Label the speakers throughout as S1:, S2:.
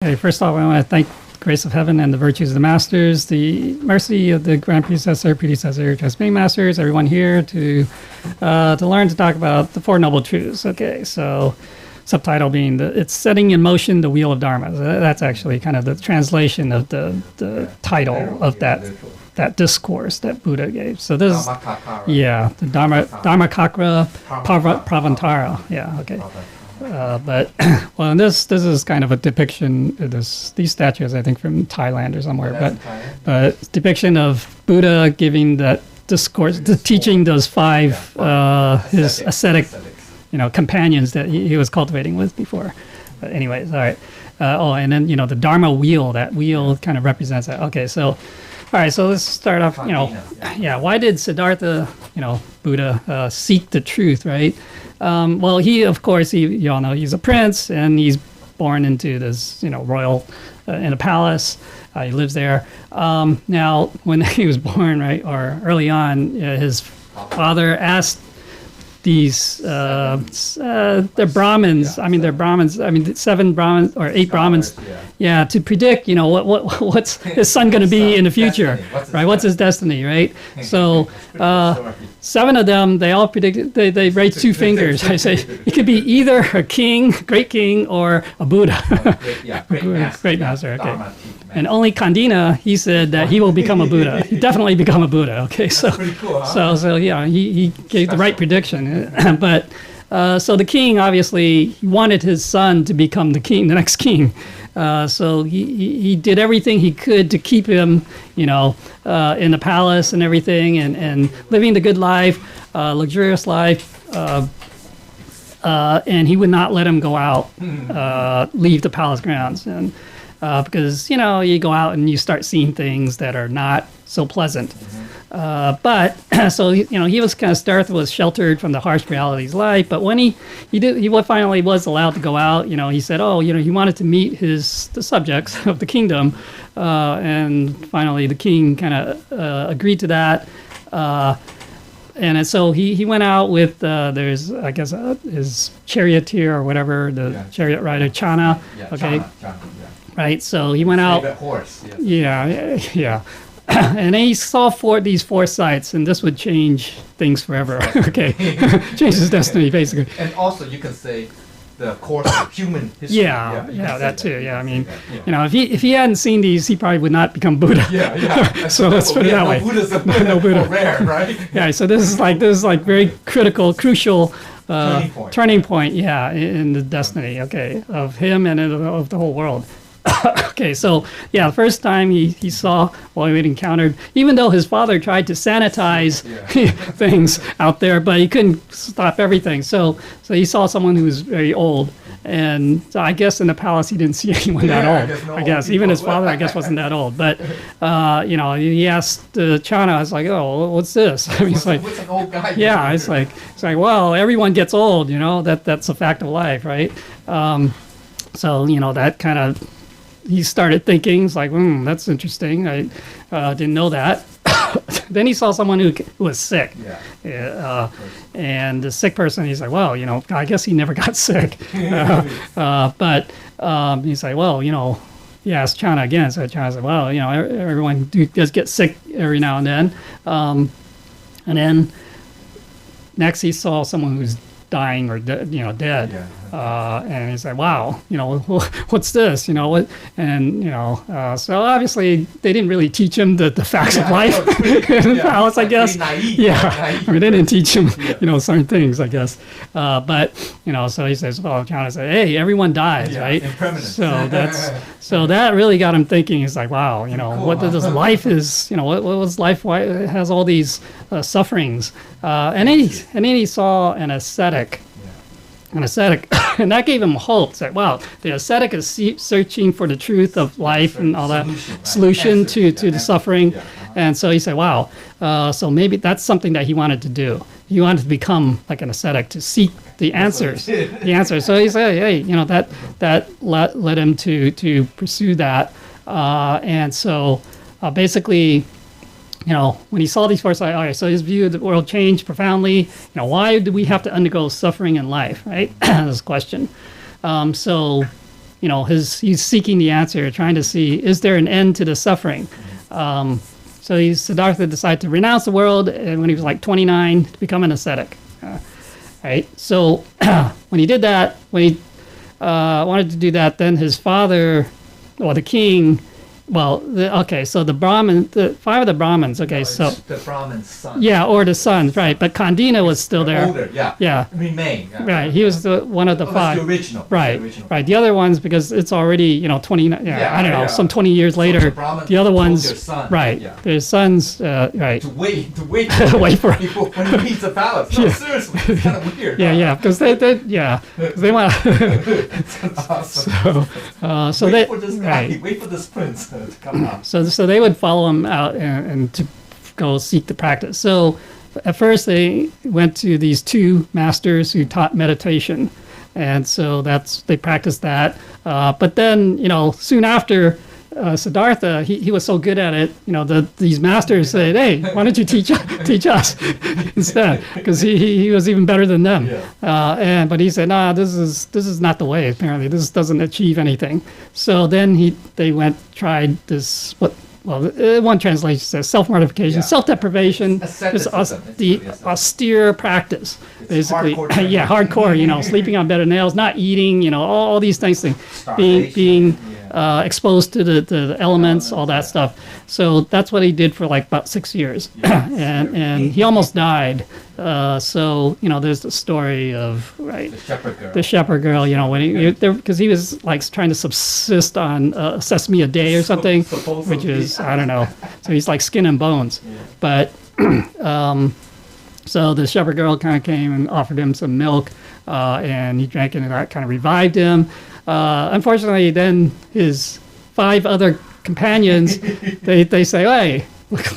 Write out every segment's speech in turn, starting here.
S1: Okay, first off, I want to thank the grace of heaven and the virtues of the masters, the mercy of the grand predecessor, transmitting masters, everyone here to learn to talk about the Four Noble Truths. Okay, so subtitle being it's setting in motion the wheel of Dharma. So that's actually kind of the translation of the title of that discourse that Buddha gave. So this is, the Dharmakakra Pravantara. Yeah, okay. But well, this is kind of a depiction of these statues, I think, from Thailand or somewhere. But depiction of Buddha giving that discourse, teaching those five his ascetic, companions that he was cultivating with before. But anyways, all right. And then the Dharma wheel. That wheel kind of represents that. Okay, so. All right, so let's start off, why did Siddhartha, Buddha, seek the truth, right? Well, he, of course, you all know, he's a prince, and he's born into this, royal, in a palace. He lives there. Now, when he was born, right, or early on, his father asked these they're Brahmins. They're Brahmins. 7 Brahmins or 8 Brahmins. To predict, what's his son going to be in the future, right? What's his destiny, right? So 7 of them, they all predicted. They raised 2 fingers. I say it could be either a king, great king, or a Buddha, great master. Okay. And only Kandina, he said that he will become a Buddha. He definitely become a Buddha. Okay, so cool, huh? so he gave the right prediction. But so the king obviously he wanted his son to become the next king. So he did everything he could to keep him, in the palace and everything, and living the good life, luxurious life. And he would not let him go out, leave the palace grounds, and because you go out and you start seeing things that are not so pleasant. But so he was kind of Siddhartha was sheltered from the harsh realities of life. But when he finally was allowed to go out, he said, he wanted to meet the subjects of the kingdom, and finally the king kind of agreed to that. And so he went out with there's I guess his charioteer or whatever, the chariot rider Chana. Okay. Chana, right, so he went out. Horse. Yes. Yeah. And then he saw these 4 sights, and this would change things forever. Okay, change his destiny basically.
S2: And also, you can say the course of human history.
S1: That too. Yeah, if he hadn't seen these, he probably would not become Buddha. So let's put it that way. No Buddha. Rare, right? Yeah. So this is like very crucial. Turning point. In the destiny. Okay, of him and of the whole world. Okay, so the first time he saw what he encountered, even though his father tried to sanitize things out there, but he couldn't stop everything. So he saw someone who was very old, and so I guess in the palace he didn't see anyone that old. I guess even his father, I guess, wasn't that old. But he asked Chana, I was like, oh, what's this? He's like,
S2: what's an old guy?
S1: Yeah, it's like well, everyone gets old, that's a fact of life, right? So that kind of. He started thinking, it's like, that's interesting. I didn't know that. Then he saw someone who was sick. And the sick person, he's like, well, I guess he never got sick. But he's like, well, he asked Chana again. So Chana said, well, everyone does get sick every now and then. And then next he saw someone who's dying or dead. And he's like, wow, what's this? What? And so obviously they didn't really teach him the facts of life in the palace, I guess. Naive. They didn't teach him, certain things, I guess. But so he says, well, Chana said, hey, everyone dies, right? So so that really got him thinking. He's like, wow, what this life is, what was life? Why it has all these sufferings? And then he saw an ascetic. And that gave him hope. It's like, wow, the ascetic is searching for the truth of life and all that solution to the suffering. And so he said, wow, so maybe that's something that he wanted to do. He wanted to become like an ascetic, to seek the answers. So he said, hey, that led him to pursue that. And so basically, when he saw these 4 sides, all right, so his view of the world changed profoundly. Why do we have to undergo suffering in life, right? This question. So he's seeking the answer, trying to see, is there an end to the suffering? So Siddhartha decided to renounce the world, and when he was like 29, to become an ascetic. Right. So when he did that, when he wanted to do that, then his father, or the king, so the Brahmin, the 5 of the Brahmins. Okay, so
S2: the Brahmin's son.
S1: yeah, or the sons, right? But Kandina was still there.
S2: Older, yeah.
S1: Yeah.
S2: Remain. Yeah.
S1: Right. He was one of the 5.
S2: The original.
S1: Right.
S2: The original.
S1: Right. The other ones, because it's already 20. I don't know, some 20 years later.
S2: the Brahmin
S1: The other
S2: told
S1: ones,
S2: their son,
S1: right?
S2: yeah.
S1: Their sons, right?
S2: To wait
S1: Wait for-
S2: people when he meets the palace. No,
S1: Yeah.
S2: seriously, it's kind of weird.
S1: Yeah, because they want.
S2: Awesome.
S1: So
S2: wait
S1: they
S2: for this guy.
S1: right.
S2: Wait for this prince to come out.
S1: So they would follow him out and to go seek the practice. So at first they went to these 2 masters who taught meditation, and so they practiced that. But then soon after. Siddhartha, he was so good at it, these masters said, "Hey, why don't you teach us instead?" Because he was even better than them.
S2: Yeah.
S1: But he said, "Nah, this is not the way. Apparently, this doesn't achieve anything." So then they tried this one translation says self-mortification,
S2: Yeah.
S1: self-deprivation,
S2: Asceticism. It's
S1: the
S2: really
S1: austere practice,
S2: It's
S1: basically.
S2: hardcore training.
S1: Yeah, hardcore. Sleeping on bed of nails, not eating. All these things. Being
S2: Starvation,
S1: exposed to the elements, all that stuff. So that's what he did for like about 6 years, and he almost died. So there's the story of the shepherd girl. When because he was like trying to subsist on sesame a day or something, which is I don't know. So he's like skin and bones, but. So the shepherd girl kind of came and offered him some milk, and he drank it, and that kind of revived him. Unfortunately, then his 5 other companions, they say, "Hey,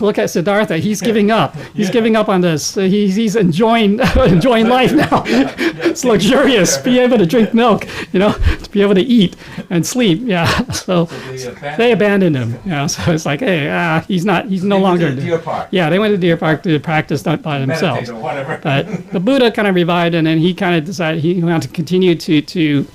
S1: look at Siddhartha. He's giving up. He's giving up on this. He's enjoying life now. It's luxurious. Be able to drink milk, to be able to eat and sleep. Yeah. So they abandoned him. So it's like, hey, he's no longer.
S2: Deer Park.
S1: Yeah, they went to Deer Park to practice by themselves.
S2: Meditate or whatever.
S1: But the Buddha kind of revived, and then he kind of decided he wanted to continue to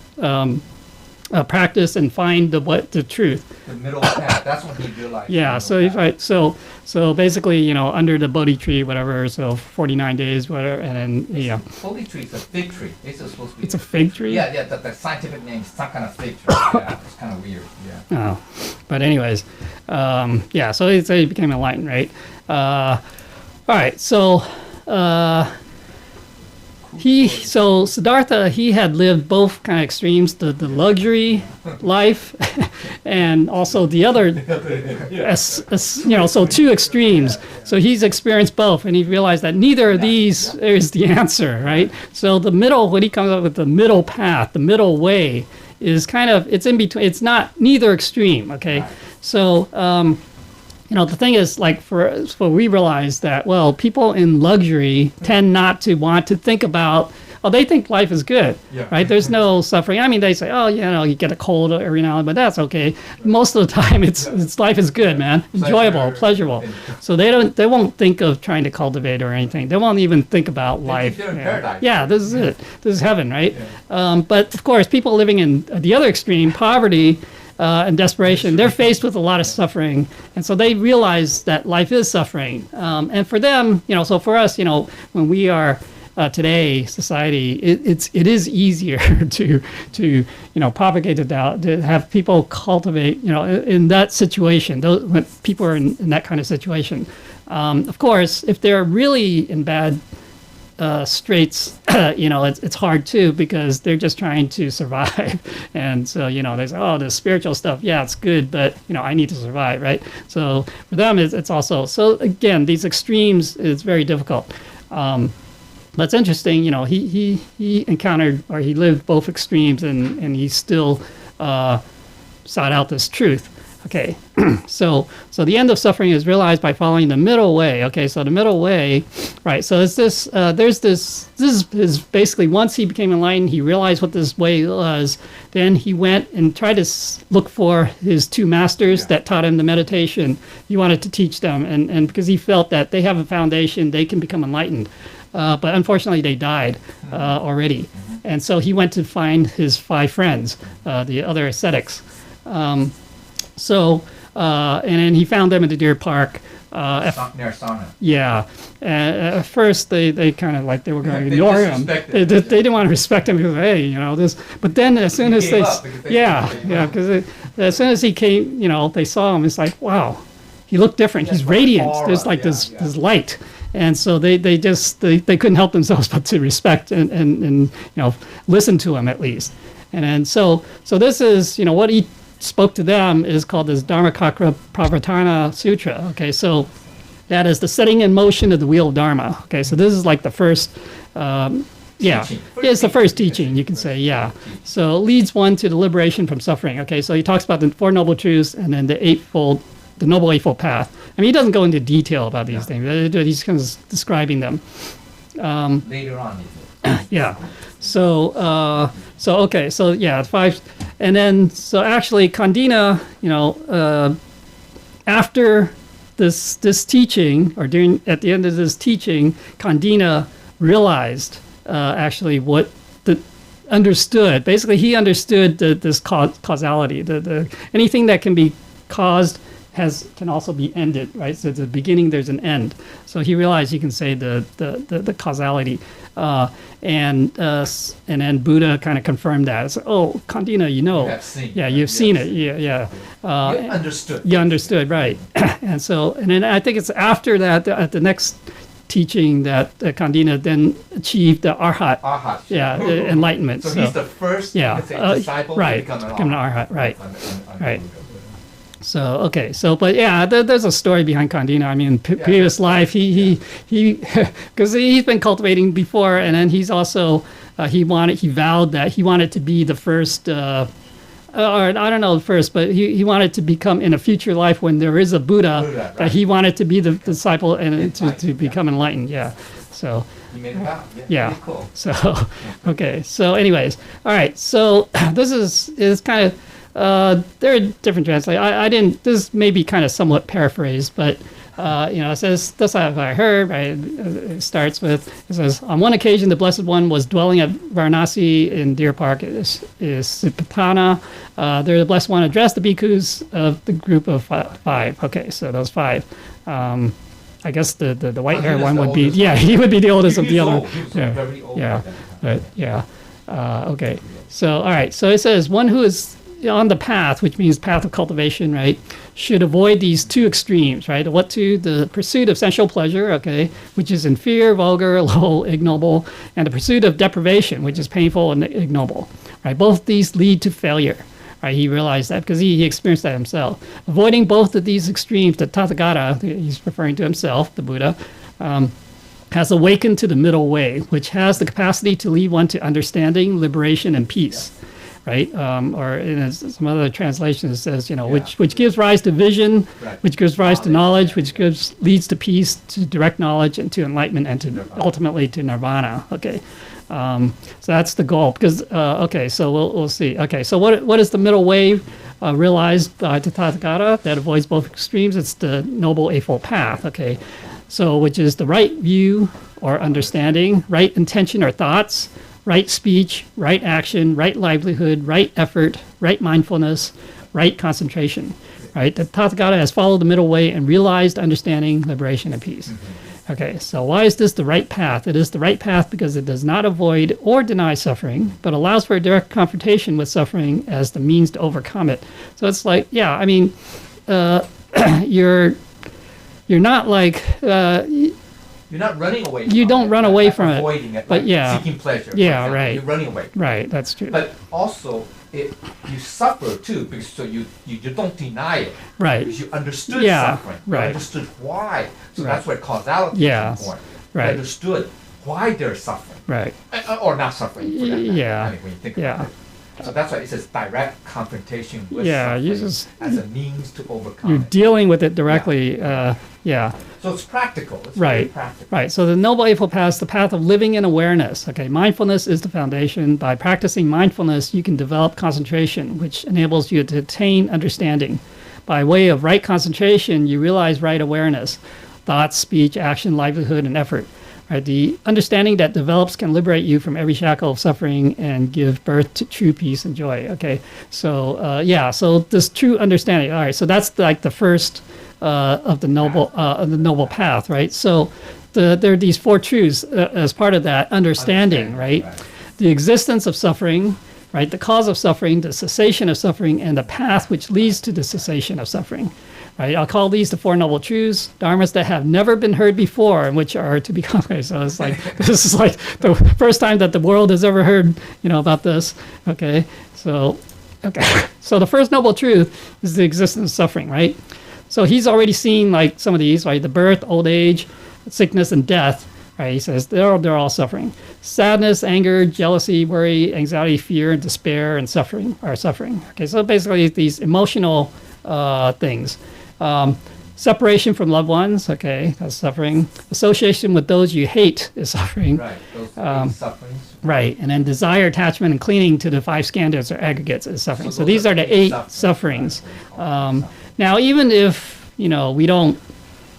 S1: practice and find the truth.
S2: The middle path. That's when he realized.
S1: Yeah. So basically, under the Bodhi tree, whatever. So 49 days, whatever, and then
S2: Bodhi tree is a fig tree. It's supposed to be.
S1: It's a fig tree.
S2: Yeah. The scientific name is some kind of fig tree. Yeah, it's kind of weird. Yeah.
S1: Oh, but anyways, So he became enlightened, right? All right. So. Siddhartha, he had lived both kind of extremes, the luxury life and also the other, so 2 extremes. So he's experienced both, and he realized that neither of these is the answer, right? So the middle, when he comes up with the middle path, the middle way, is kind of, it's in between, it's not neither extreme, okay?
S2: Right.
S1: So, the thing is, like, we realize that, well, people in luxury tend not to want to think about, they think life is good, right? There's no suffering. I mean, they say, you get a cold every now and then, but that's okay. Most of the time, it's life is good, man. Enjoyable, pleasurable. So they won't think of trying to cultivate or anything. They won't even think about life.
S2: They're in paradise.
S1: Yeah, this is it. This is heaven, right? But of course, people living in the other extreme, poverty, and desperation, they're faced with a lot of suffering, and so they realize that life is suffering. And for them, so for us, when we are today society, it is easier to propagate the doubt, to have people cultivate, in that situation, when people are in that kind of situation. Of course, if they're really in bad straits, it's hard too, because they're just trying to survive. And so, they say, the spiritual stuff, yeah, it's good, but, I need to survive, right? So for them, it's also, so again, these extremes is very difficult. But it's interesting, he encountered, or he lived both extremes, and he still sought out this truth. Okay, so the end of suffering is realized by following the middle way. Okay, so the middle way, right? So it's this. This is basically, once he became enlightened, he realized what this way was. Then he went and tried to look for his 2 masters that taught him the meditation. He wanted to teach them, and because he felt that they have a foundation, they can become enlightened. But unfortunately, they died already. And so he went to find his 5 friends, the other ascetics. And then he found them in the Deer Park.
S2: Near Sauna.
S1: Yeah. At first, they kind of like they were going to
S2: They
S1: ignore him.
S2: disrespected
S1: They
S2: him.
S1: didn't want to respect him because, hey, this. But then as soon
S2: He
S1: as
S2: gave up because they gave up.
S1: because as soon as he came, they saw him. It's like, wow, he looked different.
S2: He
S1: He's
S2: has like
S1: radiant.
S2: aura,
S1: There's like
S2: yeah,
S1: this
S2: yeah.
S1: this light. And so they couldn't help themselves but to respect and listen to him at least. And then so this is what he spoke to them is called this Dharmakakra Pravartana Sutra. Okay, so that is the setting in motion of the wheel of Dharma. Okay, so this is like the first,
S2: Teaching.
S1: it's the first teaching, you can say, yeah. So it leads one to the liberation from suffering. Okay, so he talks about the 4 Noble Truths and then the Noble Eightfold Path. I mean, he doesn't go into detail about these things. He's kind of describing them.
S2: Later on, he did.
S1: Yeah. So 5, and then so actually Kandina, after this teaching or at the end of this teaching, Kandina realized actually what understood. Basically, he understood this causality. The anything that can be caused can also be ended, right? So at the beginning, there's an end. So he realized you can say the causality, and then Buddha kind of confirmed that. It's, oh, Kandina,
S2: You have seen.
S1: yeah, you've seen it, yeah.
S2: You understood.
S1: You understood, right? And then I think it's after that at the next teaching that Kandina then achieved the arhat,
S2: Arhat.
S1: enlightenment.
S2: So he's the first disciple
S1: right,
S2: to become an
S1: become an
S2: arhat.
S1: arhat, right. Right.
S2: Buddha.
S1: So but yeah, there's a story behind Kandina. I mean, previous life, he because he's been cultivating before, and then he's also he vowed that he wanted to be the first, or I don't know the first, but he wanted to become in a future life when there is a Buddha,
S2: right.
S1: that he wanted to be the disciple and to become enlightened. Yeah, so.
S2: He made a vow.
S1: Yeah.
S2: Pretty cool.
S1: So, okay. So, anyways, all right. So this is kind of there are different translations. I didn't. This may be kind of somewhat paraphrased, but it says that's what I heard. Right? It starts with it says on one occasion the Blessed One was dwelling at Varanasi in Deer Park. Is Sipatana. There, the Blessed One addressed the bhikkhus of the group of 5. Okay, so those 5. I guess the white hair one would be he would be the oldest of the other.
S2: Very old.
S1: Okay. So all right. So it says one who is on the path, which means path of cultivation, right, should avoid these 2 extremes, right? What two? The pursuit of sensual pleasure, okay, which is inferior, vulgar, low, ignoble, and the pursuit of deprivation, which is painful and ignoble, right? Both these lead to failure. Right, he realized that because he experienced that himself. Avoiding both of these extremes, the Tathagata, he's referring to himself, the Buddha, has awakened to the middle way, which has the capacity to lead one to understanding, liberation, and peace. Right, or in some other translations it says, which gives rise to vision,
S2: Right.
S1: which gives rise to knowledge, which leads to peace, to direct knowledge, and to enlightenment, and to ultimately to nirvana. Okay. So that's the goal. Because so we'll see. Okay, so what is the middle way realized by the Tathagata that avoids both extremes? It's the Noble Eightfold Path. Okay, so which is the right view or understanding, right intention or thoughts, right speech, right action, right livelihood, right effort, right mindfulness, right concentration. Right, the Tathagata has followed the middle way and realized understanding, liberation, and peace. Okay, so why is this the right path? It is the right path because it does not avoid or deny suffering, but allows for a direct confrontation with suffering as the means to overcome it. So it's like, you're not like
S2: You're not running away.
S1: You don't run away from it,
S2: avoiding it,
S1: but
S2: like seeking pleasure. for
S1: Yeah,
S2: example.
S1: right.
S2: You're running away.
S1: right. That's true.
S2: But also, you suffer too, because so you don't deny it.
S1: Right.
S2: Because you understood
S1: Yeah,
S2: suffering.
S1: right.
S2: You understood why. So
S1: Right.
S2: that's where causality
S1: Yeah,
S2: is important.
S1: right.
S2: You understood why they're suffering.
S1: Right.
S2: Or not suffering, for that matter.
S1: Yeah.
S2: I mean, when you think
S1: Yeah.
S2: about it. So that's why it says direct confrontation with
S1: Yeah,
S2: suffering
S1: you just-
S2: as a means to overcome
S1: You're
S2: it.
S1: dealing with it directly.
S2: So it's practical. It's very
S1: Right,
S2: practical.
S1: right. So the Noble Eightfold Path is the path of living in awareness. Okay, mindfulness is the foundation. By practicing mindfulness, you can develop concentration, which enables you to attain understanding. By way of right concentration, you realize right awareness, thoughts, speech, action, livelihood, and effort. By both these lead to failure. Right, right? The understanding that develops can liberate you from every shackle of suffering and give birth to true peace and joy. Okay, so so this true understanding. All right, so that's like the first of the noble path, right? So there are these four truths as part of that understanding, right? The existence of suffering, right? The cause of suffering, the cessation of suffering, and the path which leads to the cessation of suffering. Right, I'll call these the Four Noble Truths, dharmas that have never been heard before, and which are to become. Okay, so it's like this is like the first time that the world has ever heard, about this. Okay, so so the first noble truth is the existence of suffering. Right, so he's already seen like some of these, right? The birth, old age, sickness, and death. Right, he says they're all suffering. Sadness, anger, jealousy, worry, anxiety, fear, despair, and suffering are suffering. Okay, so basically these emotional things. Separation from loved ones, okay, that's suffering. Association with those you hate is suffering.
S2: Right, those eight sufferings.
S1: Right, and then desire, attachment, and clinging to the five skandhas or aggregates is suffering. So these are the eight sufferings. Now, even if, we don't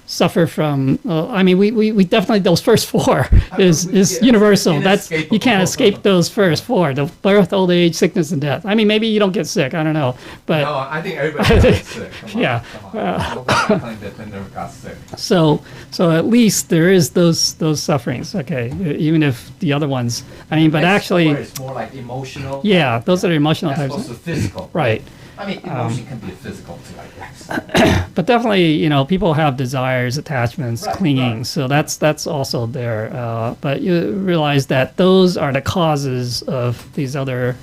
S1: suffer from, we definitely, those first four is universal. That's, you can't escape those first four, the birth, old age, sickness, and death. I mean, maybe you don't get sick, I don't know, but.
S2: No, I think everybody gets sick.
S1: Yeah.
S2: Nobody claimed that they never got sick.
S1: So at least there is those sufferings, okay, even if the other ones, but actually.
S2: It's more like emotional.
S1: Yeah, those are the emotional
S2: as
S1: types.
S2: opposed to physical.
S1: Right.
S2: Emotion can be physical too, I guess.
S1: But definitely, people have desires, attachments, clinging.
S2: Right.
S1: So that's also there. But you realize that those are the causes of these other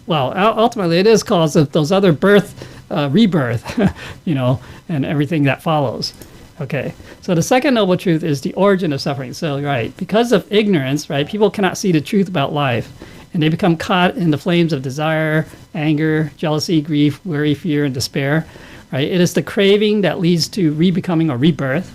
S1: ultimately it is cause of those other rebirth, and everything that follows. Okay, so the second noble truth is the origin of suffering. So, right, because of ignorance, right, people cannot see the truth about life. And they become caught in the flames of desire, anger, jealousy, grief, worry, fear, and despair. Right? It is the craving that leads to rebecoming or rebirth,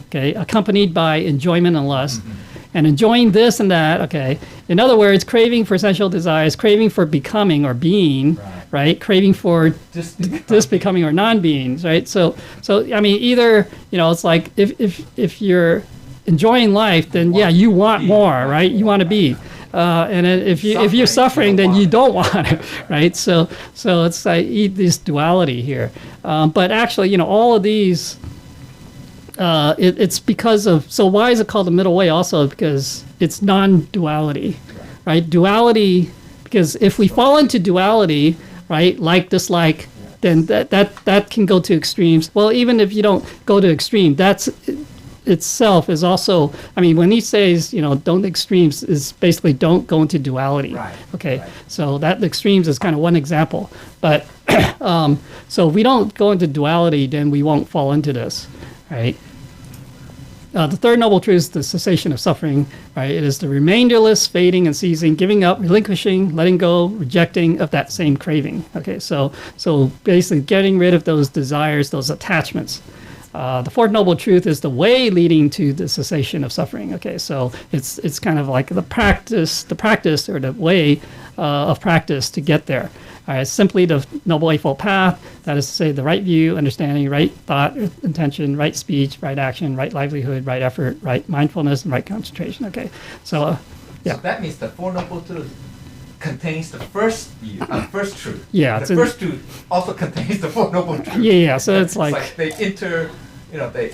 S1: okay, accompanied by enjoyment and lust. Mm-hmm. And enjoying this and that, okay. In other words, craving for sensual desires, craving for becoming or being, right? Craving for disbecoming or non-beings, right? So either, it's like if you're enjoying life, then you want more, right? You want to be. And if you're suffering, then you don't want it, right? So it's like this duality here. But actually, all of these, it's because of. So why is it called the middle way? Also because it's non-duality, right? Duality, because if we fall into duality, right, like dislike, then that can go to extremes. Well, even if you don't go to extreme, that's itself is also, when he says, don't extremes, is basically don't go into duality.
S2: Right.
S1: Okay. Right. So that extremes is kind of one example. But so if we don't go into duality, then we won't fall into this, right? The third noble truth is the cessation of suffering, right? It is the remainderless fading and ceasing, giving up, relinquishing, letting go, rejecting of that same craving. Okay, so basically getting rid of those desires, those attachments. The fourth noble truth is the way leading to the cessation of suffering. Okay, so it's kind of like the practice or the way of practice to get there. All right, simply the Noble Eightfold Path, that is to say the right view, understanding, right thought, intention, right speech, right action, right livelihood, right effort, right mindfulness, and right concentration. Okay, so
S2: So that means the Four Noble Truths contains the first view, first truth.
S1: Yeah.
S2: The first truth also contains the Four Noble Truths.
S1: Yeah, so it's like
S2: they they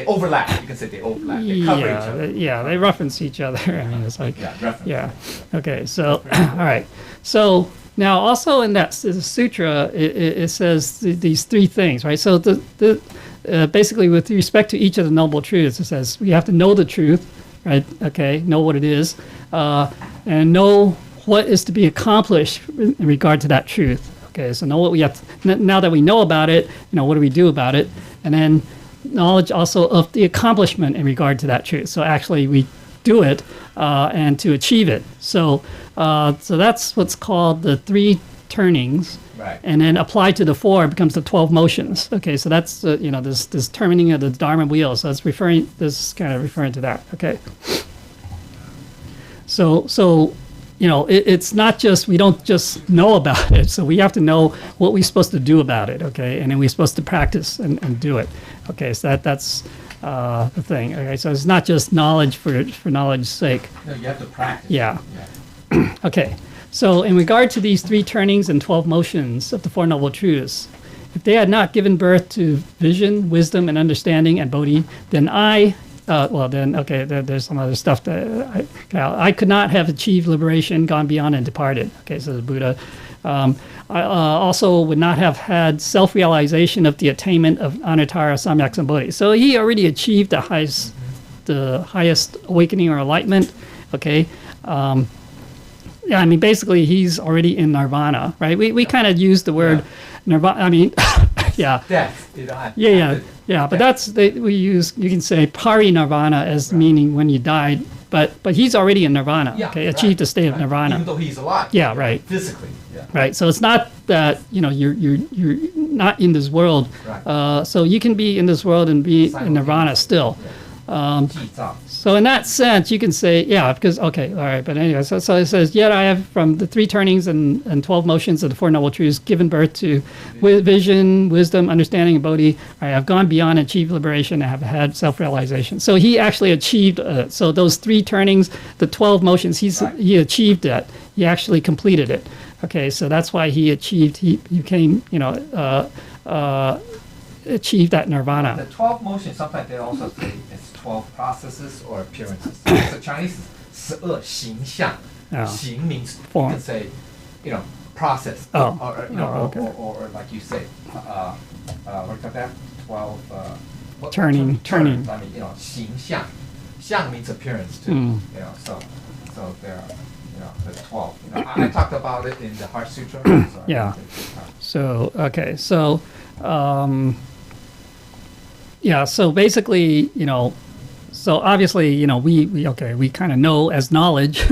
S2: overlap. You can say they overlap. They cover each other.
S1: Yeah, they reference each other. It's like
S2: reference.
S1: Yeah. Okay, so all right. So now also in that sutra, it says these three things, right? So the basically with respect to each of the noble truths, it says we have to know the truth, right? Okay, know what it is, and know what is to be accomplished in regard to that truth. Okay, so know what we have to, now that we know about it, what do we do about it? And then knowledge also of the accomplishment in regard to that truth. So actually we do it and to achieve it. So that's what's called the three turnings.
S2: Right.
S1: And then applied to the four, it becomes the 12 motions. Okay, so that's this turning of the Dharma wheel. So it's kind of referring to that. Okay. So it's not just, we don't just know about it. So we have to know what we're supposed to do about it. Okay, and then we're supposed to practice and do it. Okay, so that's the thing. Okay, so it's not just knowledge for knowledge's sake.
S2: No, you have to practice.
S1: Yeah. Okay, so in regard to these 3 turnings and 12 motions of the Four Noble Truths, if they had not given birth to vision, wisdom, and understanding and bodhi, then there's some other stuff that I could not have achieved liberation, gone beyond, and departed. Okay, so the Buddha. I also would not have had self-realization of the attainment of Anuttara, Samyak, and Bodhi. So he already achieved the highest awakening or enlightenment. Okay. Yeah, I mean, basically, he's already in nirvana, right? We kind of use the word nirvana. I mean, yeah.
S2: Death.
S1: Yeah. But you can say pari-nirvana as meaning when you died, but he's already in nirvana.
S2: Yeah,
S1: okay, achieved the state of nirvana.
S2: Even though he's alive.
S1: Yeah, right.
S2: Physically. Yeah.
S1: Right. So it's not that you're not in this world.
S2: Right.
S1: So you can be in this world and be in nirvana still. So in that sense, you can say, because, okay, all right. But anyway, so it says, yet I have from the 3 turnings and 12 motions of the Four Noble Truths given birth to vision, wisdom, understanding, and bodhi. I have gone beyond, achieved liberation, and have had self-realization. So he actually achieved, so those 3 turnings, the 12 motions, he achieved that. He actually completed it. Okay, so that's why he became, achieved that nirvana.
S2: The 12 motions, sometimes they also say it's 12 processes or appearances. So Chinese is 12形象. 形 means
S1: Form.
S2: you can say, process.
S1: Okay.
S2: Or like you say, what about that? 12.
S1: Turning.
S2: I mean, 形象. 象 means appearance too. So there are. The 12. I talked about it in the Heart Sutra.
S1: Yeah. So okay. So so basically, so obviously, we kind of know as knowledge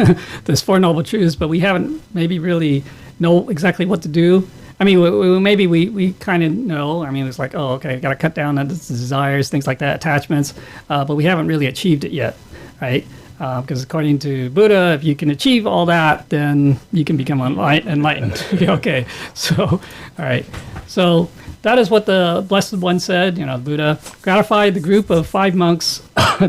S1: this Four Noble Truths, but we haven't maybe really know exactly what to do. I mean, maybe we kind of know. I mean, it's like, oh, okay, got to cut down on the desires, things like that, attachments, but we haven't really achieved it yet, right? Because according to Buddha, if you can achieve all that, then you can become enlightened. Okay, so, all right. So that is what the Blessed One said. Buddha gratified the group of 5 monks,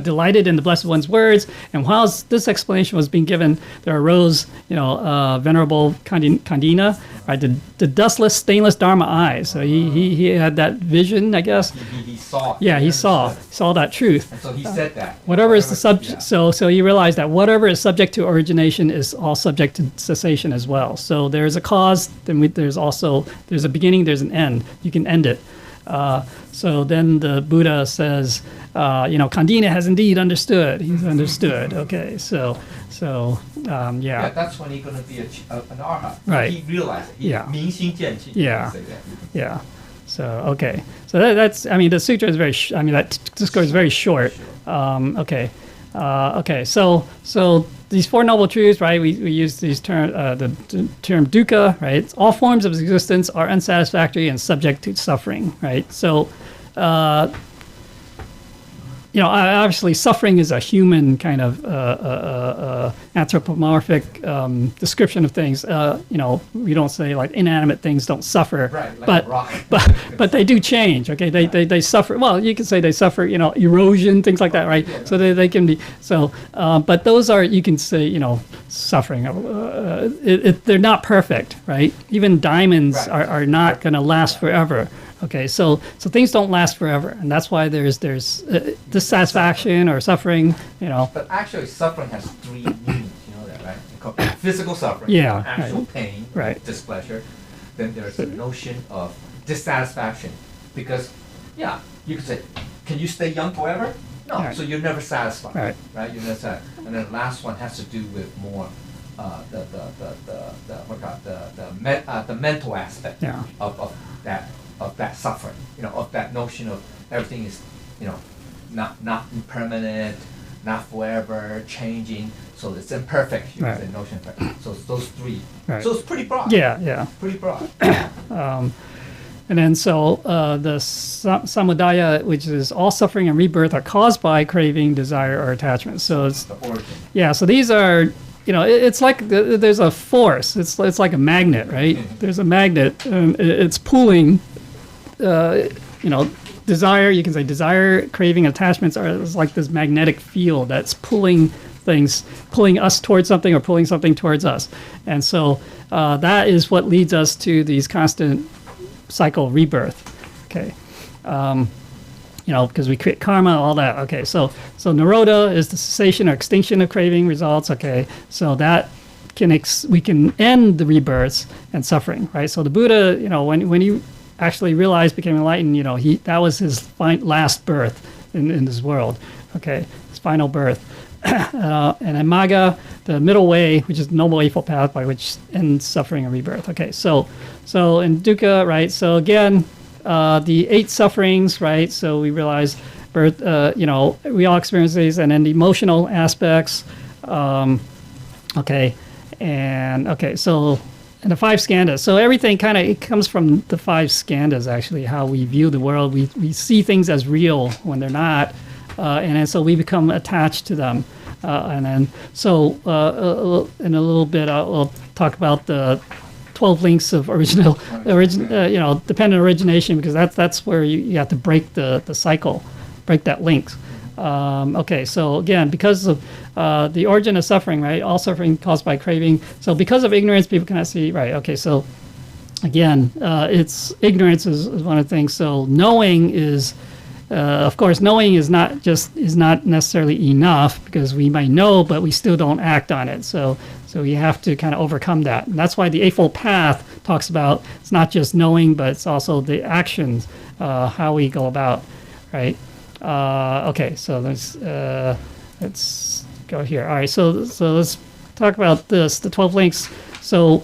S1: delighted in the Blessed One's words. And while this explanation was being given, there arose, Venerable Kandina, right, the dustless, stainless Dharma eyes. So he had that vision, I guess.
S2: He saw.
S1: Yeah, he saw that truth.
S2: And so he said that.
S1: Whatever is the subject, so he realized that whatever is subject to origination is all subject to cessation as well. So there's a cause, then there's a beginning, there's an end. You can end it. So then the Buddha says, Kandina has indeed understood. He's understood. Okay, so
S2: Yeah, that's when he's going to be an arhat.
S1: Right.
S2: He realized it.
S1: Yeah.
S2: 明心见性.
S1: Yeah.
S2: Say that.
S1: Yeah. So okay. So that's. I mean, the sutra is very. That discourse is very short. Okay. Okay. So these Four Noble Truths, right? We use these term the term dukkha, right? All forms of existence are unsatisfactory and subject to suffering, right? So. Obviously, suffering is a human kind of anthropomorphic description of things. We don't say like inanimate things don't suffer,
S2: right, like a rock.
S1: but they do change. Okay, they suffer. Well, you can say they suffer. Erosion, things like that, right?
S2: Yeah.
S1: So they can be so. But those are, you can say, suffering. They're not perfect, right? Even diamonds
S2: Right.
S1: are not going to last forever. Okay, so things don't last forever, and that's why there's dissatisfaction or suffering.
S2: But actually, suffering has 3 meanings. You know that, right? Physical suffering,
S1: Yeah,
S2: actual
S1: right.
S2: pain,
S1: Right.
S2: displeasure. Then there's the notion of dissatisfaction, because, you could say, can you stay young forever? No,
S1: Right.
S2: so you're never satisfied,
S1: Right.
S2: You're never satisfied. And then the last one has to do with more the mental aspect
S1: Yeah.
S2: of that suffering, of that notion of everything is, not permanent, not forever, changing, so it's imperfect. You
S1: Right.
S2: can say notion of imperfect. So it's those 3.
S1: Right.
S2: So it's pretty broad.
S1: Yeah.
S2: Pretty broad.
S1: And then the samudaya, which is all suffering and rebirth, are caused by craving, desire, or attachment. So it's
S2: The origin.
S1: so these are, it's like there's a force. It's like a magnet, right?
S2: Mhm.
S1: There's a magnet, and it's pulling, desire, you can say desire, craving, attachments are is like this magnetic field that's pulling things, pulling us towards something or pulling something towards us. And so that is what leads us to these constant cycle rebirth. Okay. Because we create karma, all that. Okay, so nirodha is the cessation or extinction of craving results. Okay, so that we can end the rebirths and suffering, right? So the Buddha, when he actually realized, became enlightened, that was his last birth in this world. Okay, his final birth. And then Magga, the middle way, which is the Noble Eightfold Path, by which ends suffering and rebirth. Okay, so in dukkha, right? So again, the 8 sufferings, right? So we realize birth, we all experience these, and then the emotional aspects. Okay, so and the 5 skandhas. So everything it comes from the 5 skandhas, actually, how we view the world. We see things as real when they're not, and then so we become attached to them. And then so in a little bit, we'll talk about the 12 links of dependent origination, because that's where you have to break the cycle, break that link. Okay, so again, because of the origin of suffering, right? All suffering caused by craving. So because of ignorance, people cannot see, right? Okay, so again, it's ignorance is one of the things. So knowing is, of course, knowing is not necessarily enough, because we might know, but we still don't act on it. So you have to kind of overcome that. And that's why the Eightfold Path talks about it's not just knowing, but it's also the actions, how we go about, right? Okay, so let's go here. All right, so let's talk about this, the 12 links. So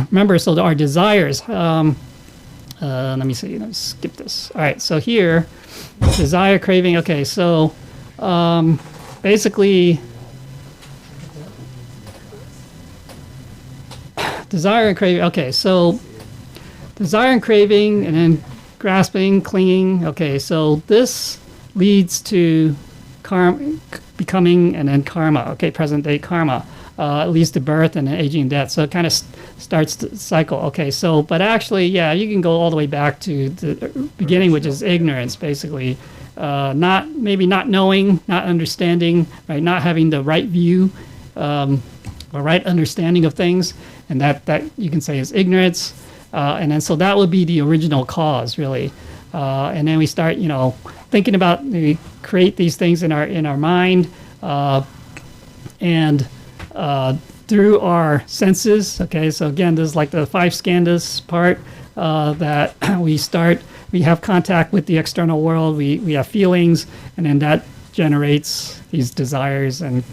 S1: remember, so our desires, let me skip this. All right, so here, desire, craving. Okay, so basically, desire and craving. Okay, so desire and craving, and then grasping, clinging. Okay, so this leads to becoming, and then karma. Okay, present day karma. Leads to birth and then aging and death. So it kind of starts the cycle. Okay, so, but actually, yeah, you can go all the way back to the beginning, which is ignorance, basically. Not knowing, not understanding, right? Not having the right view, or right understanding of things. And that you can say is ignorance. And then so that would be the original cause, really. And then we start, thinking about, we create these things in our mind, and through our senses. Okay, so again, this is like the 5 skandhas part, that we have contact with the external world, we have feelings, and then that generates these desires and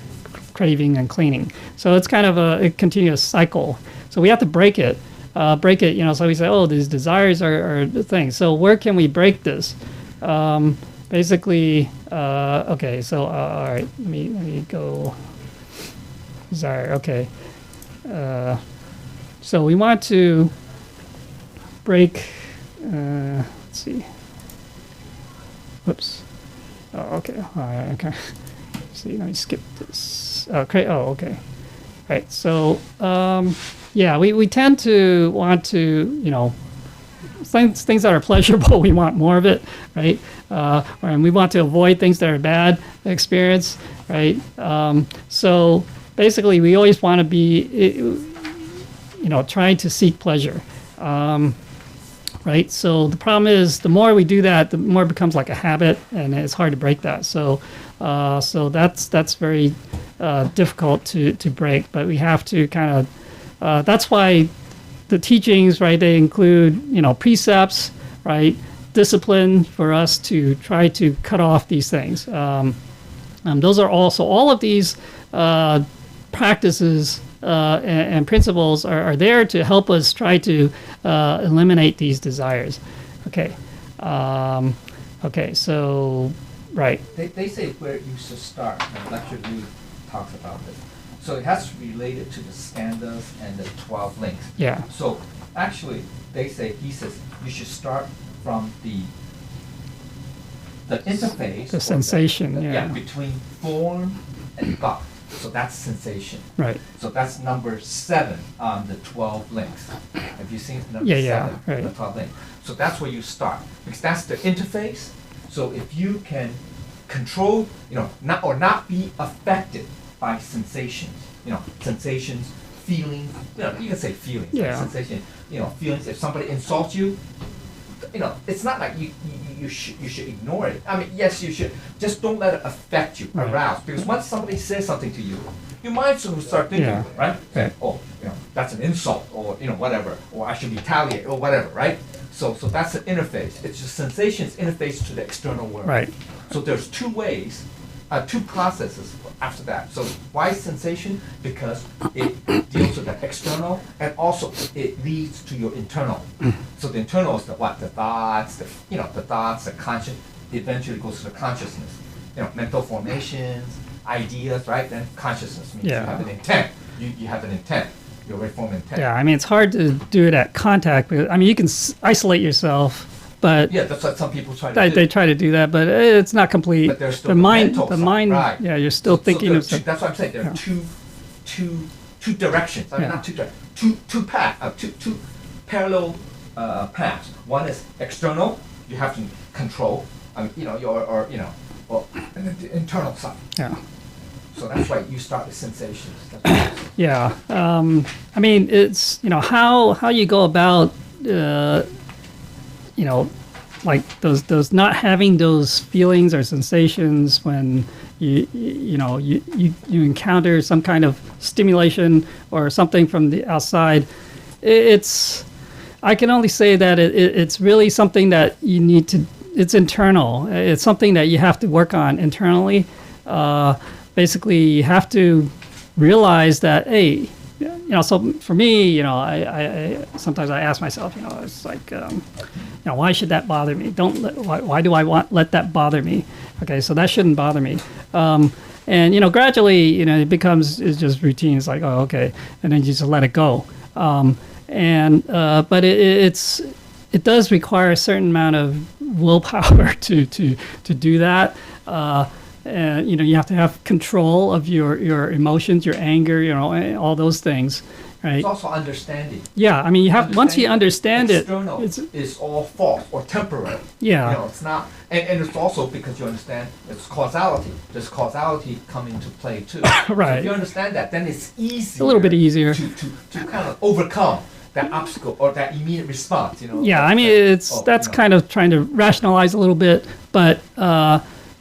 S1: craving and cleaning. So it's kind of a continuous cycle. So we have to break it. So we say, oh, these desires are the thing. So where can we break this? Basically, okay, so all right, let me go. Desire, okay. So we want to break, let's see. Whoops. Oh, okay, all right, okay. See, let me skip this. Okay, oh, okay. All right, so, yeah, we tend to want to, things that are pleasurable, we want more of it, right? And we want to avoid things that are bad experience, right? So basically, we always want to be, trying to seek pleasure, right? So the problem is, the more we do that, the more it becomes like a habit, and it's hard to break that. So that's very difficult to break. But we have to kind of. That's why the teachings, right? They include, precepts, right? Discipline for us to try to cut off these things. Those are also all of these practices and principles are there to help us try to eliminate these desires. Okay. Okay. So, right.
S2: They say where you should start. The lecture really talks about this. So it has to be related to the skandhas and the 12 links.
S1: Yeah.
S2: So actually, he says you should start from the interface.
S1: The sensation,
S2: between form and thought. So that's sensation.
S1: Right.
S2: So that's number 7 on the 12 links. Have you seen number 7?
S1: Yeah, right.
S2: The 12 links. So that's where you start, because that's the interface, So if you can control, not be affected by sensations, sensations, feelings, you can say feelings,
S1: Yeah.
S2: sensation, feelings. If somebody insults you, it's not like you should ignore it. I mean, yes, you should. Just don't let it affect you,
S1: Right.
S2: arouse. Because once somebody says something to you, your mind will start thinking,
S1: Yeah.
S2: right?
S1: Right.
S2: Oh, that's an insult, or whatever, or I should retaliate, or whatever, right? So that's the interface. It's just sensations interface to the external world.
S1: Right.
S2: So there's two ways, two processes after that. So why sensation? Because it deals with the external, and also it leads to your internal. So the internal is the what? The thoughts, the conscious. Eventually goes to the consciousness. Mental formations, ideas, right? Then consciousness means
S1: Yeah.
S2: you have an intent. You have an intent. You already form intent.
S1: Yeah, I mean, it's hard to do it at contact, but I mean, you can isolate yourself, but
S2: Yeah, that's what some people try to do.
S1: they try to do that, but it's not complete.
S2: But there's still
S1: the
S2: the
S1: mind,
S2: mental
S1: the
S2: side,
S1: mind,
S2: right.
S1: yeah, you're still thinking
S2: there are
S1: of stuff.
S2: that's what I'm saying. There are
S1: Yeah.
S2: two directions. I mean,
S1: Yeah.
S2: not two paths. Two parallel paths. One is external. You have to control. And then the internal side.
S1: Yeah.
S2: So that's why you start with sensations. That's what I'm saying.
S1: Yeah. I mean, it's, how you go about, like those not having those feelings or sensations when you encounter some kind of stimulation or something from the outside. I can only say that it's really something that you need to, it's internal. It's something that you have to work on internally. Basically, you have to realize that, hey, so for me, I sometimes I ask myself, it's like, why should that bother me? Why do I let that bother me? Okay, so that shouldn't bother me. And gradually, it becomes, it's just routine. It's like, oh, okay, and then you just let it go. But it does require a certain amount of willpower to do that. And you have to have control of your emotions, your anger, all those things, right?
S2: It's also understanding.
S1: Yeah, I mean, you have once you understand it,
S2: external
S1: it's
S2: is all false or temporary.
S1: Yeah.
S2: It's not, and it's also because you understand it's causality. There's causality come into play too. So
S1: Right.
S2: if you understand that, then it's easier.
S1: a little bit easier.
S2: to kind of overcome that obstacle or that immediate response.
S1: Yeah, I mean, that's kind of trying to rationalize a little bit, but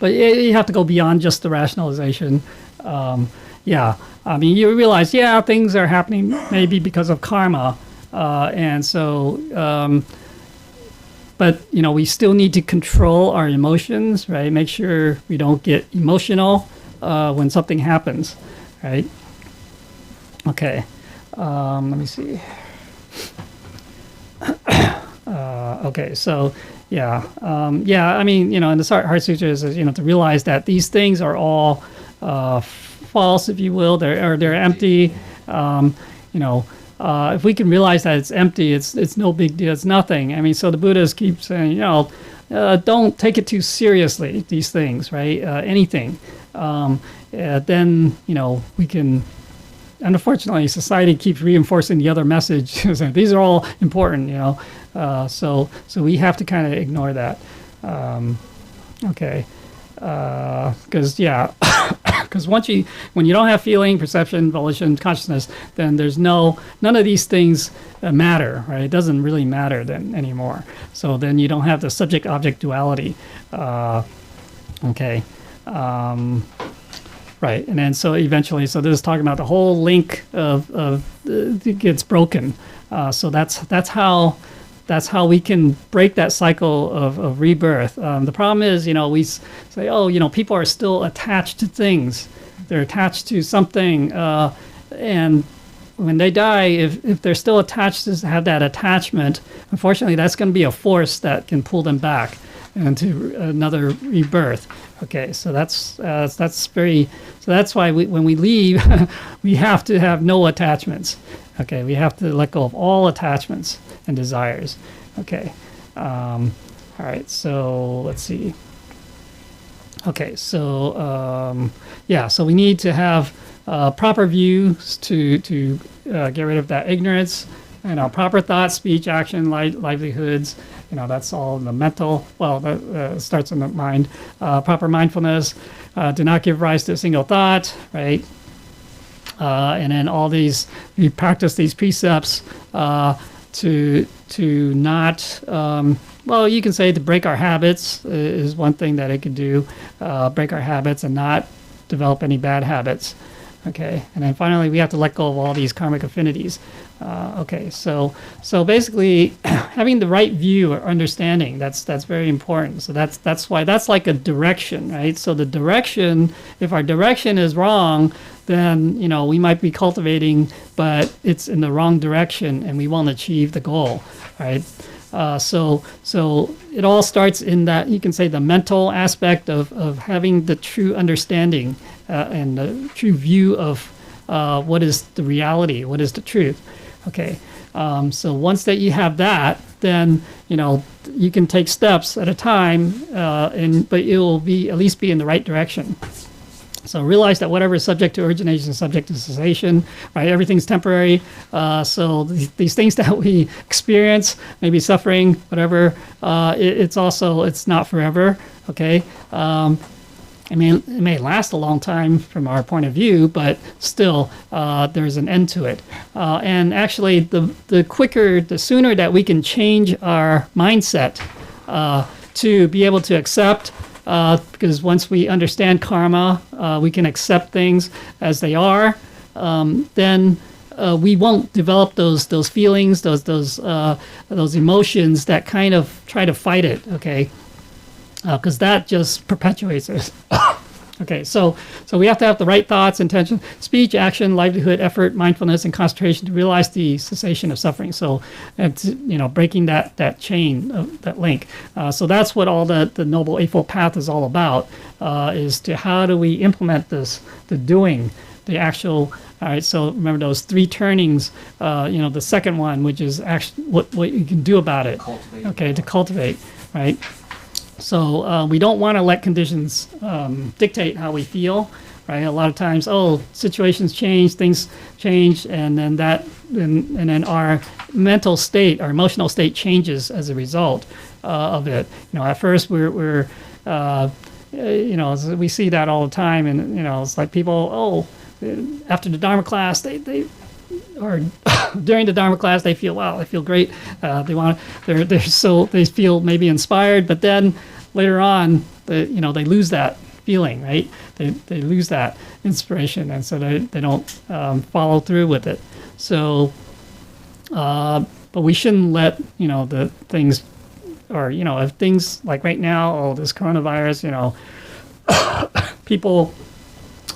S1: you have to go beyond just the rationalization. Yeah, I mean, you realize, things are happening maybe because of karma, and so, but we still need to control our emotions, right? Make sure we don't get emotional when something happens, right? Okay, let me see. Okay, so I mean, in the Heart Sutras, to realize that these things are all false, if you will. They're empty. If we can realize that it's empty, it's no big deal. It's nothing. I mean, so the Buddhists keep saying, don't take it too seriously. These things, right? Anything. Then we can. And unfortunately, society keeps reinforcing the other message. These are all important, so we have to kind of ignore that. Okay, because because when you don't have feeling, perception, volition, consciousness, then there's none of these things matter, right? It doesn't really matter then anymore. So then you don't have the subject-object duality. Okay. Right, and then so eventually, this is talking about the whole link of it gets broken. So that's how we can break that cycle of rebirth. The problem is, we say, people are still attached to things. They're attached to something, and when they die, if they're still attached to have that attachment, unfortunately, that's going to be a force that can pull them back into another rebirth. Okay, so that's very. So that's why when we leave, we have to have no attachments. Okay, we have to let go of all attachments and desires. Okay, all right. So let's see. Okay, so so we need to have proper views to get rid of that ignorance. proper thought, speech, action, livelihoods. That's all the mental. Well, that starts in the mind. Proper mindfulness. Do not give rise to a single thought, right? And then all these, we practice these precepts to not. Well, you can say to break our habits is one thing that it could do. Break our habits and not develop any bad habits. Okay, and then finally we have to let go of all these karmic affinities. Okay, so basically having the right view or understanding, that's very important. So that's why that's like a direction, right? So the direction, if our direction is wrong, then we might be cultivating, but it's in the wrong direction, and we won't achieve the goal, right? So it all starts in that, you can say, the mental aspect of having the true understanding and the true view of what is the reality, what is the truth. Okay, so once that you have that, then you can take steps at a time, but it will be at least be in the right direction. So realize that whatever is subject to origination is subject to cessation, right? Everything's temporary. So these things that we experience, maybe suffering, whatever, it's not forever, okay? It may last a long time from our point of view, but still, there's an end to it. And actually, the sooner that we can change our mindset to be able to accept, because once we understand karma, we can accept things as they are. Then we won't develop those feelings, those emotions that kind of try to fight it. Okay, because that just perpetuates it. Okay, so we have to have the right thoughts, intention, speech, action, livelihood, effort, mindfulness, and concentration to realize the cessation of suffering. So, it's, breaking that chain, that link. So that's what all the Noble Eightfold Path is all about, is to how do we implement this, the doing, the actual. All right, so remember those 3 turnings, the second one, which is actually what you can do about it.
S2: Cultivate.
S1: Okay, to cultivate, right? So we don't want to let conditions dictate how we feel, right? A lot of times, situations change, things change, and then and then our mental state, our emotional state changes as a result of it. At first we're we see that all the time, and it's like people, after the Dharma class, or during the Dharma class, they feel, wow, I feel great. They feel maybe inspired, but then later on, they lose that feeling, right? They lose that inspiration, and so they don't follow through with it. So, but we shouldn't let the things, or if things like right now, this coronavirus, people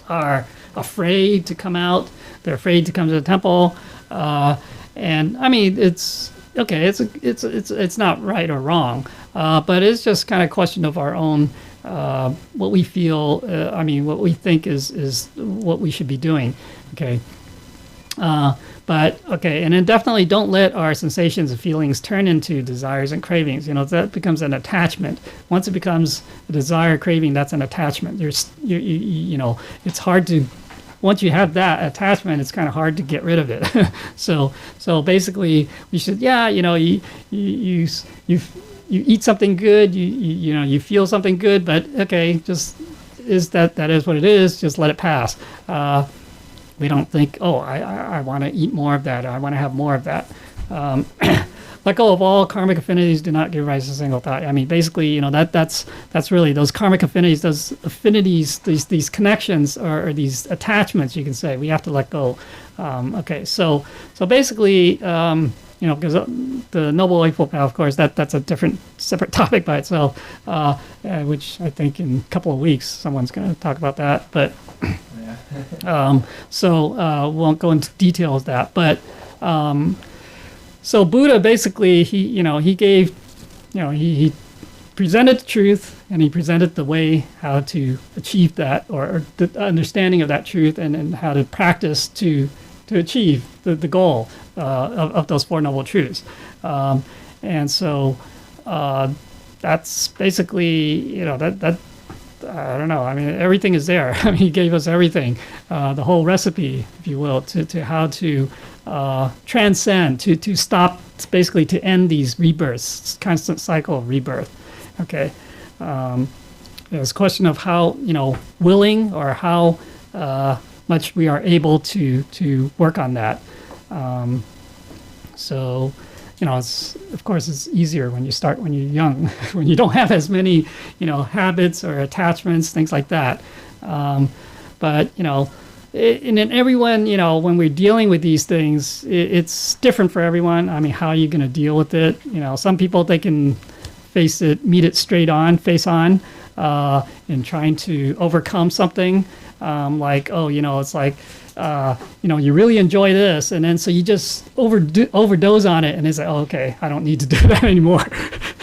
S1: are afraid to come out. They're afraid to come to the temple, and it's okay. It's not right or wrong, but it's just kind of a question of our own what we feel. What we think is what we should be doing. Okay. But okay, and then definitely don't let our sensations and feelings turn into desires and cravings. That becomes an attachment. Once it becomes a desire, craving, that's an attachment. It's hard to. Once you have that attachment, it's kind of hard to get rid of it. So basically, we should, you eat something good, you feel something good, but okay, just that is what it is. Just let it pass. We don't think, I want to eat more of that. Or I want to have more of that. Let go of all karmic affinities. Do not give rise to a single thought. Basically, that's really those karmic affinities, those affinities, these connections or these attachments. You can say we have to let go. Okay, so basically, because the Noble Eightfold Path, of course, that's a separate topic by itself, which I think in a couple of weeks someone's going to talk about that. But we won't go into details of that, but. So Buddha basically, he gave, he presented the truth, and he presented the way how to achieve that, or the understanding of that truth, and how to practice to achieve the goal of those Four Noble Truths. And so that's basically, that I don't know. Everything is there. He gave us everything, the whole recipe, if you will, to how to transcend, to stop, basically to end these rebirths, constant cycle of rebirth. Okay, it's a question of how willing or how much we are able to work on that. So, it's, of course, it's easier when you're young, when you don't have as many, habits or attachments, things like that. But, and then everyone, when we're dealing with these things, it's different for everyone. I mean, how are you going to deal with it? Some people, they can meet it straight on, face on, in trying to overcome something. Like, it's like, you really enjoy this, and then so you just overdose on it, and it's like, oh, okay, I don't need to do that anymore.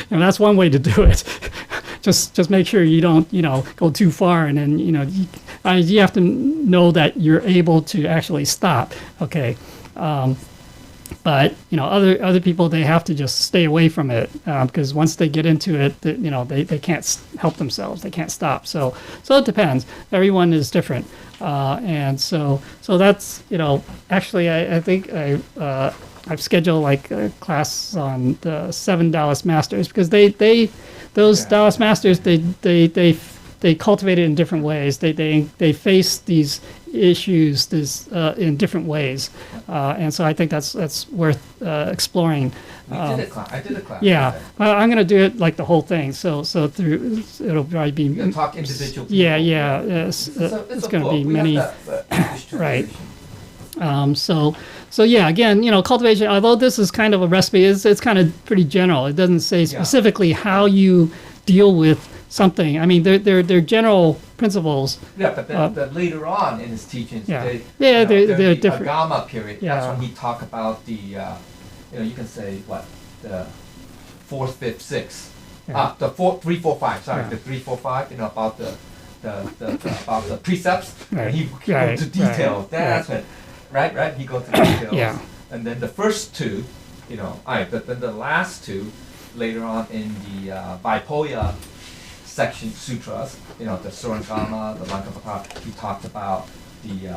S1: That's one way to do it. Just make sure you don't, go too far, and then, you have to know that you're able to actually stop. Okay. But other people, they have to just stay away from it, because once they get into it, they can't help themselves. They can't stop. So it depends. Everyone is different, and so that's actually I think I've scheduled like a class on the 7 Taoist masters, because those Taoist masters, they cultivate it in different ways. They face these issues in different ways, and so I think that's worth exploring.
S2: I did a class.
S1: Yeah, well, I'm going to do it like the whole thing. So through it'll probably be.
S2: You're gonna talk individual.
S1: Yeah. It's going to be many. Right. So yeah, again, cultivation, although this is kind of a recipe, it's kind of pretty general. It doesn't say specifically how you deal with something. I mean, they're general principles.
S2: Yeah, but then later on in his teachings,
S1: they're
S2: the
S1: different.
S2: Agama period,
S1: Yeah.
S2: that's when he talked about the, you can say, the 4th, 5th, 6th,
S1: Yeah.
S2: the 4, 3, 4, 5, sorry,
S1: Yeah.
S2: the 3, 4, 5, about about the precepts,
S1: Right.
S2: and he
S1: Right.
S2: goes to details. That's when, right, he goes to details.
S1: Yeah.
S2: And then the first two, but then the last two, later on in the Vaipoya section sutras, the Surangama, the Lankapapa, he talked about the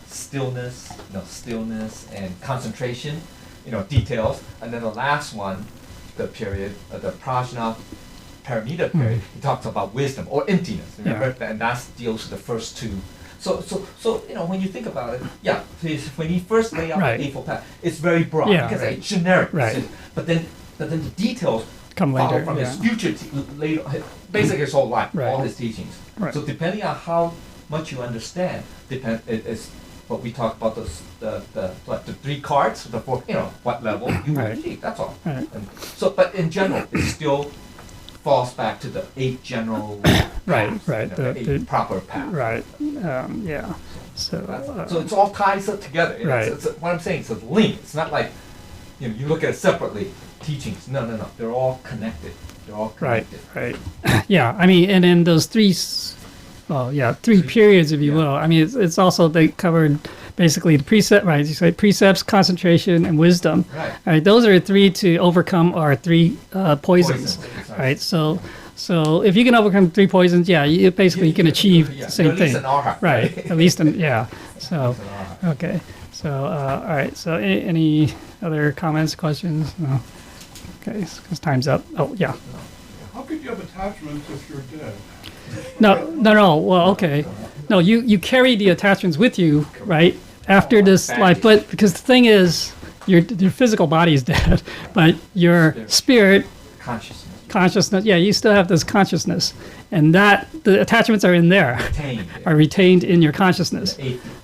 S2: stillness, stillness and concentration, details. And then the last one, the period, the Prajna Paramita period, he talks about wisdom or emptiness. Remember, and that deals with the first two. So when you think about it, when he first laid out
S1: Right.
S2: the Eightfold Path, it's very broad because
S1: right.
S2: it's generic.
S1: Right.
S2: But then the details
S1: Come
S2: follow
S1: later.
S2: from
S1: Yeah.
S2: his future, later, basically his whole life,
S1: Right.
S2: all his teachings.
S1: Right.
S2: So depending on how much you understand, it's what we talk about the 3 cards, the 4, what level you will
S1: Right.
S2: achieve. That's all.
S1: Right.
S2: And so, but in general, it still falls back to the 8 general
S1: Right,
S2: paths,
S1: right,
S2: the
S1: the-
S2: 8 proper paths.
S1: Right. Yeah. So.
S2: So it's all ties up together.
S1: Right.
S2: It's what I'm saying. It's a link. It's not like you look at it separately. Teachings. No. They're all connected. They're all
S1: Right,
S2: connected.
S1: right. Yeah, I mean, and then those three periods, if you
S2: Yeah.
S1: will. I mean, it's also, they covered basically the precept, right? You say precepts, concentration, and wisdom.
S2: Right.
S1: Right. Those are 3 to overcome our 3 poisons.
S2: Poisons,
S1: Right. So if you can overcome 3 poisons, you basically can achieve the same
S2: at least
S1: thing.
S2: an arhat,
S1: Right. At least, yeah. So,
S2: At least an arhat.
S1: okay. So, all right. So, any other comments, questions? No. Okay, because time's up. Oh, yeah.
S3: How could you have attachments if you're dead?
S1: No. Well, okay. No, you carry the attachments with you, right? After this life, but because the thing is, your physical body is dead, but your spirit, consciousness, you still have this consciousness, and that the attachments are in there, are retained in your consciousness,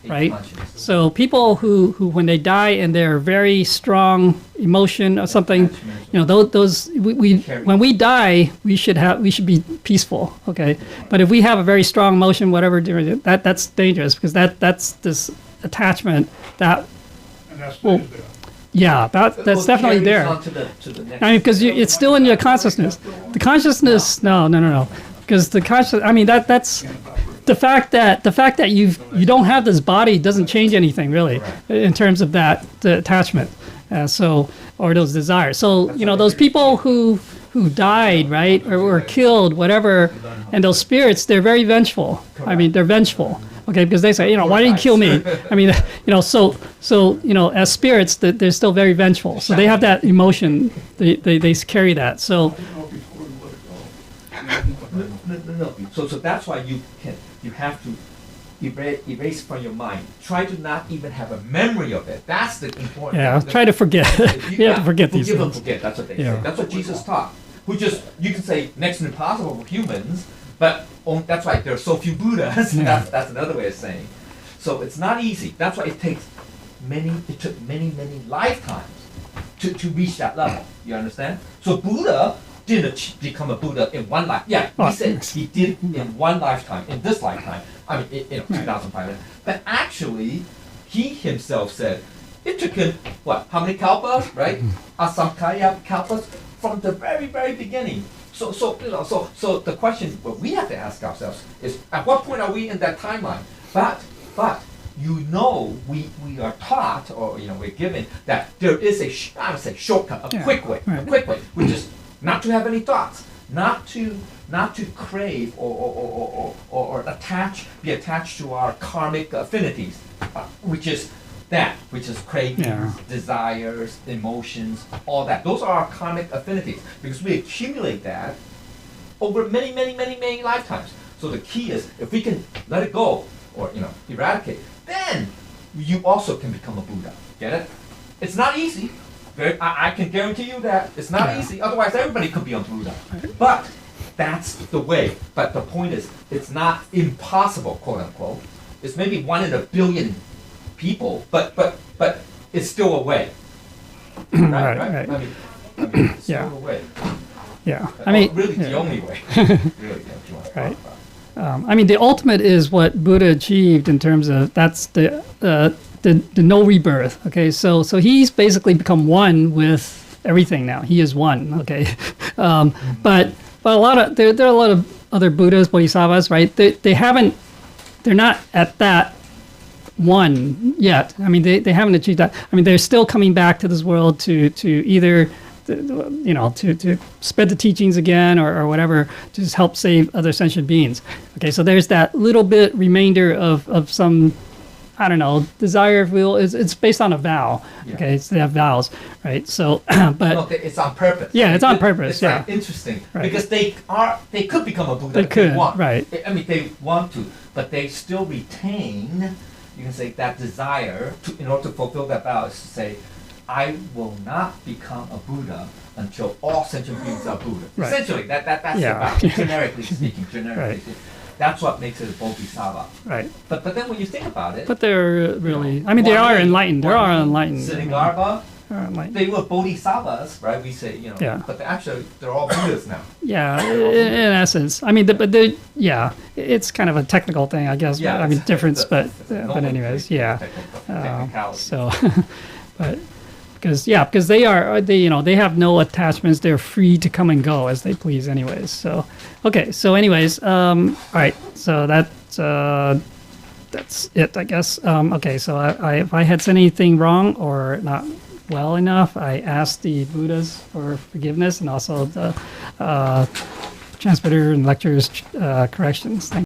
S1: right? So people who when they die and they're very strong emotion or something, those when we die, we should be peaceful, okay? But if we have a very strong emotion, whatever, that's dangerous, because that's this attachment that.
S3: And that's
S1: Well,
S3: stays there.
S1: Yeah, that's definitely there. I mean, because it's still in your consciousness. The consciousness, no. Because the conscious, I mean, that's the fact that you don't have this body doesn't change anything really in terms of the attachment. Or those desires. So those people who died, right, or were killed, whatever, and those spirits, they're very vengeful. I mean, they're vengeful. Okay, because they say, why did you kill me? I mean, so as spirits, they're still very vengeful. So they have that emotion. They carry that. So
S3: I don't know if he told him to let it go.
S2: No. So that's why you have to erase from your mind. Try to not even have a memory of it. That's the important.
S1: yeah,
S2: thing.
S1: try to forget. You have to forget these
S2: Forgive and
S1: things.
S2: forget. That's what they
S1: Yeah.
S2: say. That's what Jesus taught. You can say next to impossible for humans, but that's why there are so few Buddhas.
S1: Yeah.
S2: That's another way of saying. So it's not easy. That's why it took many lifetimes to reach that level. You understand? So Buddha didn't become a Buddha in one life. Yeah,
S1: Oh,
S2: he said
S1: yes.
S2: he did in one lifetime, in this lifetime. I mean, 2,500. But actually, he himself said it took him what? How many kalpas? Right? Asamkhya kalpas from the very, very beginning. So the question what we have to ask ourselves is, at what point are we in that timeline? But we are taught, or we're given that there is I would say shortcut, a
S1: Yeah,
S2: quick way,
S1: right.
S2: which is not to have any thoughts, not to crave or be attached to our karmic affinities, which is cravings,
S1: Yeah.
S2: desires, emotions, all that. Those are our karmic affinities because we accumulate that over many lifetimes. So the key is if we can let it go or eradicate, then you also can become a Buddha. Get it? It's not easy. I can guarantee you that it's not
S1: Yeah.
S2: easy. Otherwise, everybody could be a Buddha. But that's the way. But the point is, it's not impossible, quote unquote. It's maybe 1 in a billion people, but it's still a way.
S1: Right.
S2: I mean, it's
S1: Yeah.
S2: still a way.
S1: Yeah. I mean,
S2: really,
S1: yeah.
S2: the only way. Really, if you want to talk
S1: Right.
S2: about.
S1: I mean, the ultimate is what Buddha achieved in terms of that's the no rebirth. Okay, so he's basically become one with everything now. He is one. Okay, but a lot of there are a lot of other Buddhas, Bodhisattvas, right? They're not at that one yet. I mean, they haven't achieved that. I mean, they're still coming back to this world to either to spread the teachings again or whatever, to just help save other sentient beings. Okay, so there's that little bit remainder of some, I don't know, desire, if you will. It's based on a vow.
S2: Yeah.
S1: Okay, so they have vows, right? So, but
S2: No, it's on purpose.
S1: Yeah, it's on purpose,
S2: It's
S1: yeah.
S2: like interesting
S1: Right.
S2: because they could become a Buddha
S1: They
S2: if
S1: could,
S2: they want.
S1: right.
S2: I mean, they want to, but they still retain, you can say, that desire in order to fulfill that vow is to say, I will not become a Buddha until all sentient beings are Buddha.
S1: Right.
S2: Essentially, that's
S1: Yeah.
S2: the vow. Generically speaking,
S1: Right.
S2: that's what makes it a bodhisattva.
S1: right.
S2: But then when you think about it,
S1: But they're really, I mean, they are enlightened. They are enlightened.
S2: Siddhagarbha,
S1: They are enlightened.
S2: they were bodhisattvas, right? We say,
S1: Yeah.
S2: but they're all Buddhas now.
S1: Yeah, in essence. I mean, it's kind of a technical thing, I guess.
S2: Yeah,
S1: I mean,
S2: it's-
S1: difference,
S2: it's
S1: but anyways, yeah.
S2: Technicality.
S1: So, but because they have no attachments. They're free to come and go as they please, anyways. So, okay. So, anyways, all right. So that's it, I guess. Okay. So, if I had said anything wrong or not well enough, I asked the Buddhas for forgiveness and also the transmitter and lecturers corrections. Thank